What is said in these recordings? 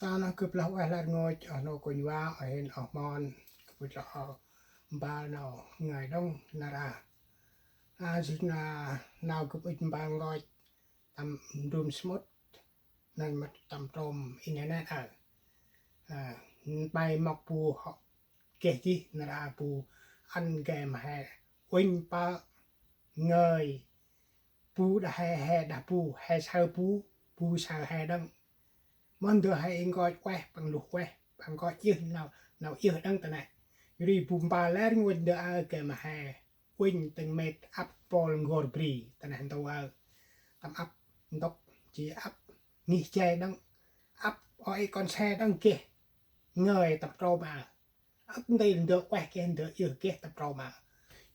ตอนนั้นคือเราไอ้ละงอยนกุญว่าเห็นออกมอนคือเราบาเนาไงต้องนาราสินานาคือเป็นบางงอยทำดูมสมุดนั่นมาทำตรมอินเทอร์เน็ตไปหมอกปูเกจินาราปูอันแกมแห่วิ่งปะเงยปูได้แห่ดาปูแห่ชาวปูชาวแห่ดังมันเดือให้เองก็แควบังลูกแควบังก็ยืนnào yêu đăng tận này rồi bùm bà lẽ nguyên đỡ cái mà hè quỳnh từng mệt áp bol ngồi bì tận này tàu tầm áp đốc chỉ áp nghỉ chơi đăng áp oi con xe đăng kia người tập trâu mà áp đây được quay kia được yêu kia tập trâu mà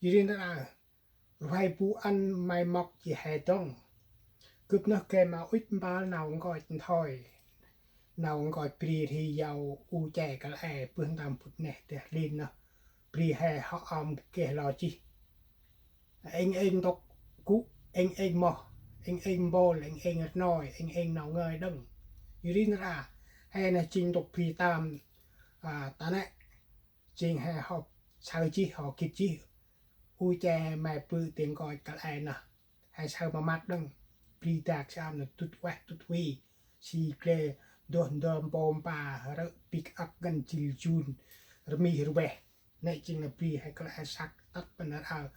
rồi đó là vài bù ăn mày mọc chỉ hè đông cướp nó cái mà ít ba nào cũng gọi thôi nào gọi pri thì giàu u trẻ cả lẽ phương tam phút nè để lên nó pri hè họ kể lo chi anh tóc cũ anh mò anh bol anh nói anh nào ngơi đừng như đi ra hay là trình tộc pri tam ta này trình hè họ sao chi họ kịp chi u trẻ mẹ bự tiếng gọi cả lẽ nè hay sao mà mắt đừng pri tạc sao là tụt quẹt tụt huy si kê đồn đồn bom bà rồi pick up gần chiều chun rồi mi rồi này chính là pri hay là sắc tắt bên đó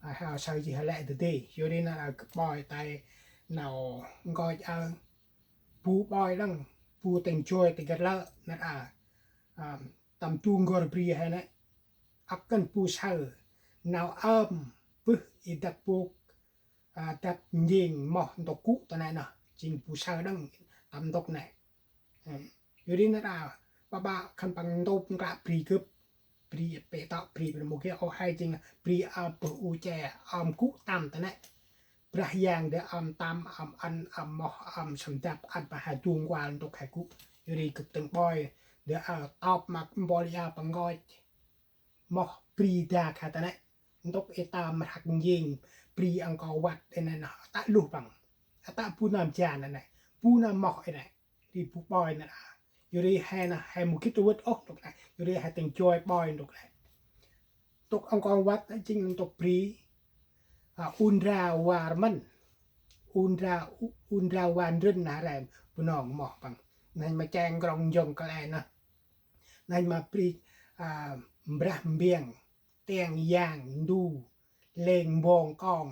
hào sao gì hay lại từ đây cho nên là boy tay nào gọi pu boy đăng pu tình chơi tình cái lợ là tầm tuôn gọi pri hay này up gần pu sao nào bức ít đặt buộc đặt nhìn mỏ độc cũ tao này nè chính pu sao đăng tầm độc nàyอยู่ดีนั่นบ้าคันปังโตปงกระปรีคือปรีเปตาปรีเป็นโมเกเอาให้จริงปรีปูอูแจกุตามแต่เนี่ยปรายังเดี๋ยวตามอันหมอสมจับอันประหารดวงวานตกไข่กุอยู่ดีกับตึงบอยเดี๋ยวตอบมาบริยาปังกอยหมอปรีดาค่ะแต่เนี่ยตกตามมาหักยิงปรีอังกอวัดไอ้นั่นตะลูกบังตะผู้นำจานนั่นแหละผู้นำหมอไอ้นั่นที่ผู้บอยนั่นอยู่ดีให้มุกิตัวออกตกไหนอยู่ดีให้แต่งจอยบอยตกไหนตกองกวัดจริงตกปรีอุนราวารมันอุนราวานรื่นหนาแรมปุ่นองหมอกบังนั่นมาแจงกรองยงกระแลนะนั่นมาปรีบรามเบียงเตียงย่างดูเลงบองกอง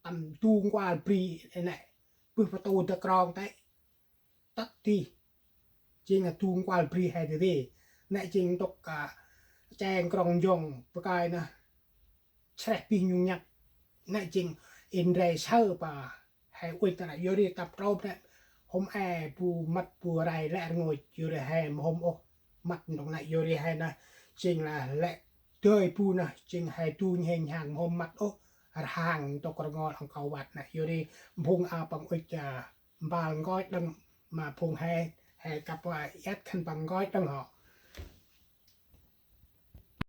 ตำตูงกว่าปรีไอ้ไหนปืนประตูตะกรองได้ตัดทีจริงตูงกว่าปรีให้ดีในจริงตกแจงกรองยงประกายนะแช่ปียุงยักในจริงอินเรเชอร์ป่าให้อุยตนะโยดีตับรอบเนี่ยผมแอปูมัดปูไรและงวยโยดีให้ผมโอมัดตรงไหนโยดีให้นะจริงละและเตยปูนะจริงให้ตูนเฮงห่างผมมัดโอห่างตกกระงอของเขาวัดนะโยดีพุงอาปังอุยจะบางก้อยดังมาพุงให้กับว่ายัดขันปังก้อยดังเหรอ